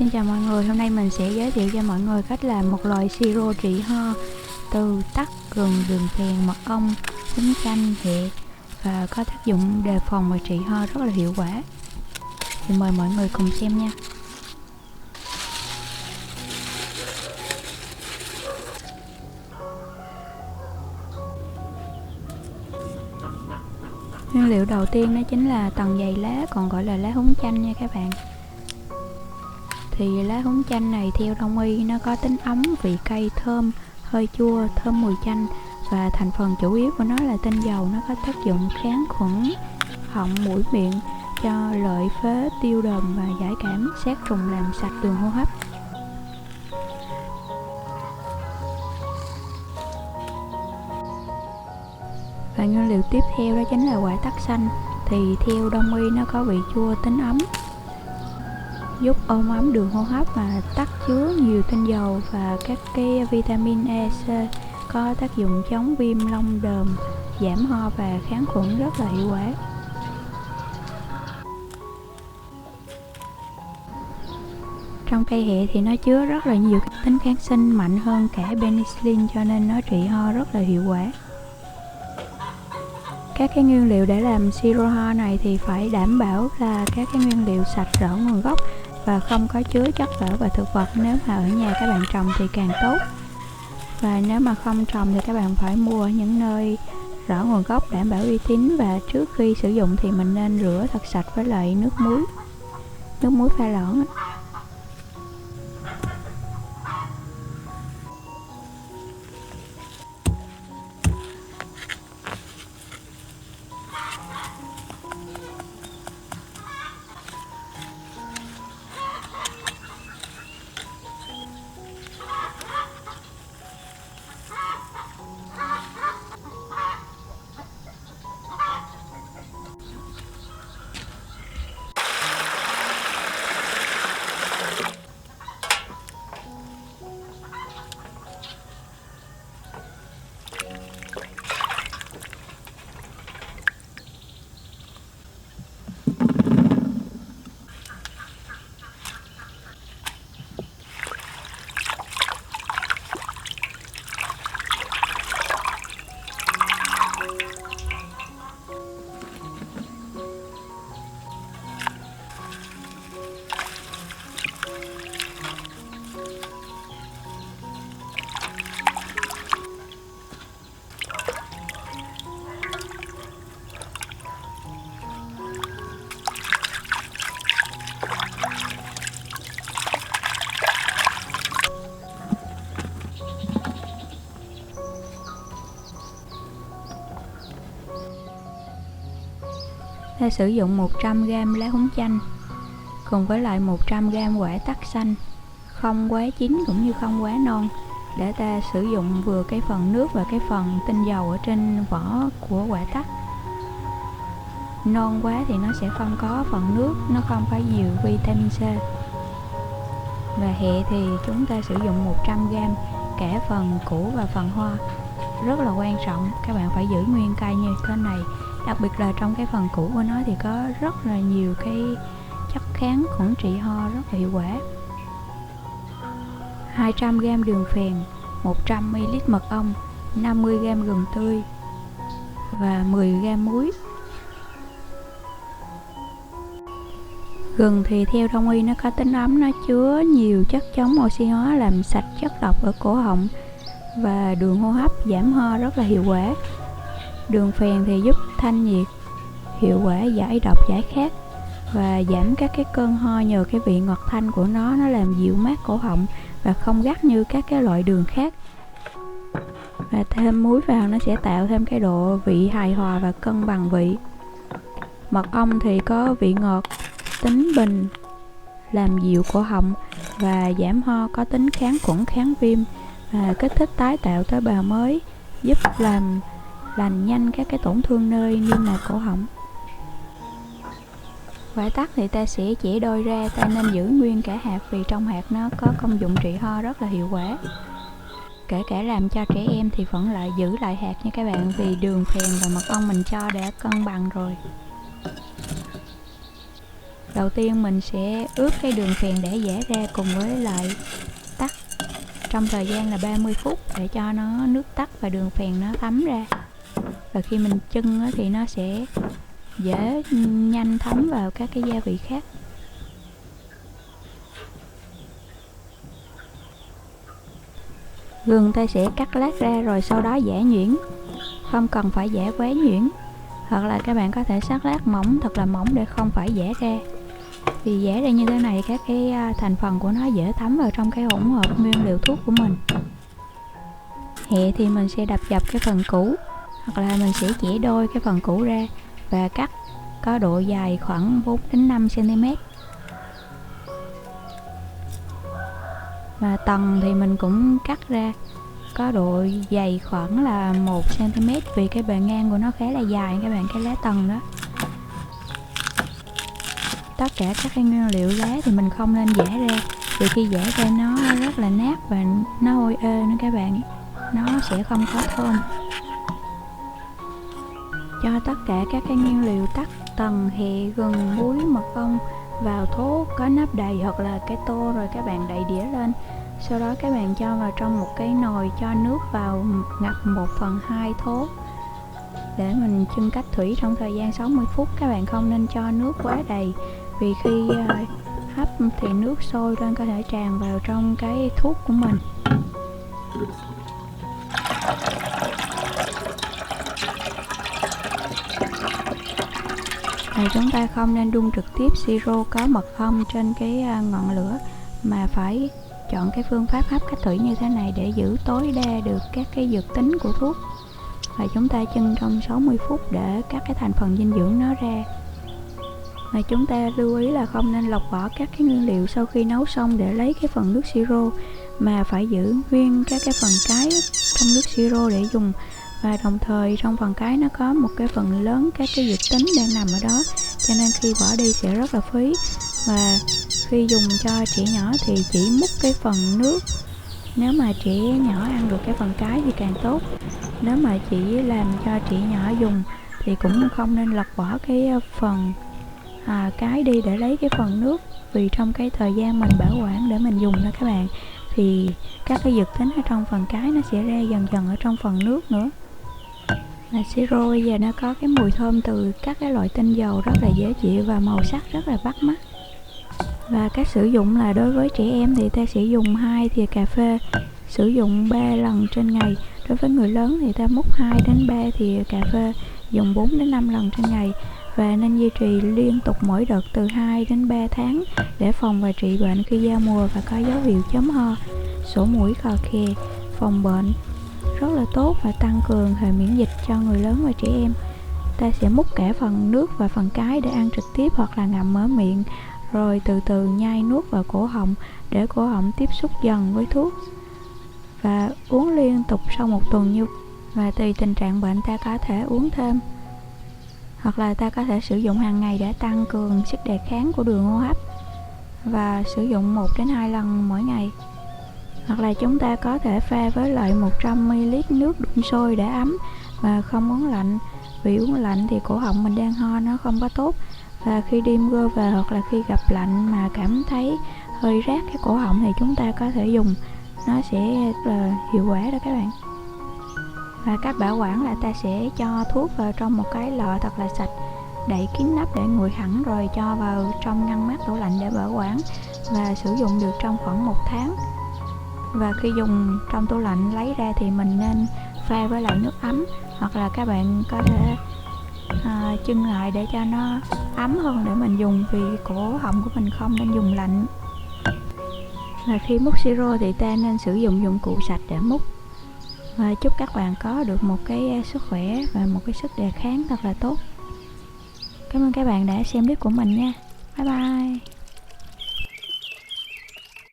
Xin chào mọi người, hôm nay mình sẽ giới thiệu cho mọi người cách làm một loại siro trị ho từ tắc, gừng, đường phèn, mật ong, húng chanh, hẹ và có tác dụng đề phòng và trị ho rất là hiệu quả. Thì mời mọi người cùng xem nha. Nguyên liệu đầu tiên đó chính là tầng dày lá, còn gọi là lá húng chanh nha các bạn. Thì lá húng chanh này theo đông y nó có tính ấm, vị cay, thơm, hơi chua, thơm mùi chanh và thành phần chủ yếu của nó là tinh dầu. Nó có tác dụng kháng khuẩn họng, mũi, miệng, cho lợi phế, tiêu đờm và giải cảm, sát trùng, làm sạch đường hô hấp. Và nguyên liệu tiếp theo đó chính là quả tắc xanh. Thì theo đông y nó có vị chua, tính ấm, giúp ôm ấm đường hô hấp, mà tắc chứa nhiều tinh dầu và các cái vitamin E, C, có tác dụng chống viêm lông đờm, giảm ho và kháng khuẩn rất là hiệu quả. Trong cây hẹ thì nó chứa rất là nhiều tính kháng sinh mạnh hơn cả penicillin, cho nên nó trị ho rất là hiệu quả. Các cái nguyên liệu để làm siro ho này thì phải đảm bảo là các cái nguyên liệu sạch, rõ nguồn gốc và không có chứa chất bảo vệ thực vật. Nếu mà ở nhà các bạn trồng thì càng tốt. Và nếu mà không trồng thì các bạn phải mua ở những nơi rõ nguồn gốc, đảm bảo uy tín. Và trước khi sử dụng thì mình nên rửa thật sạch với lại nước muối pha loãng. Ta sử dụng 100g lá húng chanh cùng với lại 100g quả tắc xanh, không quá chín cũng như không quá non, để ta sử dụng vừa cái phần nước và cái phần tinh dầu ở trên vỏ của quả tắc. Non quá thì nó sẽ không có phần nước, nó không có nhiều vitamin C. Và hẹ thì chúng ta sử dụng 100g, cả phần củ và phần hoa. Rất là quan trọng, các bạn phải giữ nguyên cây như thế này. Đặc biệt là trong cái phần củ của nó thì có rất là nhiều cái chất kháng khuẩn trị ho rất là hiệu quả. 200g đường phèn, 100ml mật ong, 50g gừng tươi và 10g muối. Gừng thì theo đông y nó có tính ấm, nó chứa nhiều chất chống oxy hóa, làm sạch chất độc ở cổ họng và đường hô hấp, giảm ho rất là hiệu quả. Đường phèn thì giúp thanh nhiệt, hiệu quả giải độc, giải khát và giảm các cái cơn ho nhờ cái vị ngọt thanh của nó làm dịu mát cổ họng và không gắt như các cái loại đường khác. Và thêm muối vào nó sẽ tạo thêm cái độ vị hài hòa và cân bằng vị. Mật ong thì có vị ngọt, tính bình, làm dịu cổ họng và giảm ho, có tính kháng khuẩn, kháng viêm và kích thích tái tạo tế bào mới, giúp làm lành nhanh các cái tổn thương nơi niêm mạc cổ họng. Quả tắc thì ta sẽ chẻ đôi ra, ta nên giữ nguyên cả hạt vì trong hạt nó có công dụng trị ho rất là hiệu quả. Kể cả làm cho trẻ em thì vẫn lại giữ lại hạt nha các bạn, vì đường phèn và mật ong mình cho đã cân bằng rồi. Đầu tiên mình sẽ ướp cái đường phèn để giã ra cùng với lại tắc trong thời gian là 30 phút để cho nó nước tắc và đường phèn nó thấm ra. Và khi mình chưng thì nó sẽ dễ nhanh thấm vào các cái gia vị khác. Gừng ta sẽ cắt lát ra rồi sau đó giã nhuyễn, không cần phải giã quá nhuyễn, hoặc là các bạn có thể cắt lát mỏng, thật là mỏng để không phải giã ra. Vì giã ra như thế này các cái thành phần của nó dễ thấm vào trong cái hỗn hợp nguyên liệu thuốc của mình. Hẹ thì mình sẽ đập dập cái phần cũ, hoặc là mình sẽ chẻ đôi cái phần cũ ra và cắt có độ dài khoảng 4 đến 5 cm. Và tần thì mình cũng cắt ra có độ dày khoảng là 1 cm, vì cái bề ngang của nó khá là dài các bạn, cái lá tần đó. Tất cả các cái nguyên liệu lá thì mình không nên giã ra, vì khi giã ra nó rất là nát và nó hôi ê nữa các bạn, nó sẽ không có thơm. Cho tất cả các cái nguyên liệu tắc, tần, hẹ, gừng, muối, mật ong vào thố có nắp đầy hoặc là cái tô, rồi các bạn đậy đĩa lên. Sau đó các bạn cho vào trong một cái nồi, cho nước vào ngập 1/2 thố để mình chưng cách thủy trong thời gian 60 phút. Các bạn không nên cho nước quá đầy, vì khi hấp thì nước sôi lên có thể tràn vào trong cái thuốc của mình. Và chúng ta không nên đun trực tiếp siro có mật ong trên cái ngọn lửa, mà phải chọn cái phương pháp hấp cách thủy như thế này để giữ tối đa được các cái dược tính của thuốc. Và chúng ta chưng trong 60 phút để các cái thành phần dinh dưỡng nó ra. Và chúng ta lưu ý là không nên lọc vỏ các cái nguyên liệu sau khi nấu xong để lấy cái phần nước siro, mà phải giữ nguyên các cái phần cái trong nước siro để dùng. Và đồng thời trong phần cái nó có một cái phần lớn các cái dược tính đang nằm ở đó, cho nên khi bỏ đi sẽ rất là phí. Và khi dùng cho trẻ nhỏ thì chỉ múc cái phần nước, nếu mà trẻ nhỏ ăn được cái phần cái thì càng tốt. Nếu mà chỉ làm cho trẻ nhỏ dùng thì cũng không nên lọc bỏ cái phần cái đi để lấy cái phần nước, vì trong cái thời gian mình bảo quản để mình dùng đó các bạn, thì các cái dược tính ở trong phần cái nó sẽ ra dần dần ở trong phần nước nữa. Và siro bây giờ nó có cái mùi thơm từ các cái loại tinh dầu rất là dễ chịu và màu sắc rất là bắt mắt. Và cách sử dụng là đối với trẻ em thì ta sẽ dùng 2 thìa cà phê, sử dụng 3 lần trên ngày. Đối với người lớn thì ta múc 2 đến 3 thìa cà phê, dùng 4 đến 5 lần trên ngày, và nên duy trì liên tục mỗi đợt từ 2 đến 3 tháng để phòng và trị bệnh khi giao mùa và có dấu hiệu chớm ho, sổ mũi, khò khè, phòng bệnh rất là tốt và tăng cường hệ miễn dịch cho người lớn và trẻ em. Ta sẽ múc cả phần nước và phần cái để ăn trực tiếp, hoặc là ngậm ở miệng rồi từ từ nhai nuốt vào cổ họng để cổ họng tiếp xúc dần với thuốc, và uống liên tục sau 1 tuần như. Và tùy tình trạng bệnh ta có thể uống thêm, hoặc là ta có thể sử dụng hàng ngày để tăng cường sức đề kháng của đường hô hấp, và sử dụng 1 đến 2 lần mỗi ngày. Hoặc là chúng ta có thể pha với lại 100 ml nước đun sôi để ấm và không uống lạnh, vì uống lạnh thì cổ họng mình đang ho nó không có tốt. Và khi đi mưa về hoặc là khi gặp lạnh mà cảm thấy hơi rát cái cổ họng thì chúng ta có thể dùng, nó sẽ là hiệu quả đó các bạn. Và cách bảo quản là ta sẽ cho thuốc vào trong một cái lọ thật là sạch, đậy kín nắp để nguội hẳn, rồi cho vào trong ngăn mát tủ lạnh để bảo quản, và sử dụng được trong khoảng 1 tháng. Và khi dùng trong tủ lạnh lấy ra thì mình nên pha với lại nước ấm, hoặc là các bạn có thể chưng lại để cho nó ấm hơn để mình dùng, vì cổ họng của mình không nên dùng lạnh. Và khi múc siro thì ta nên sử dụng dụng cụ sạch để múc. Và chúc các bạn có được một cái sức khỏe và một cái sức đề kháng thật là tốt. Cảm ơn các bạn đã xem clip của mình nha. Bye bye.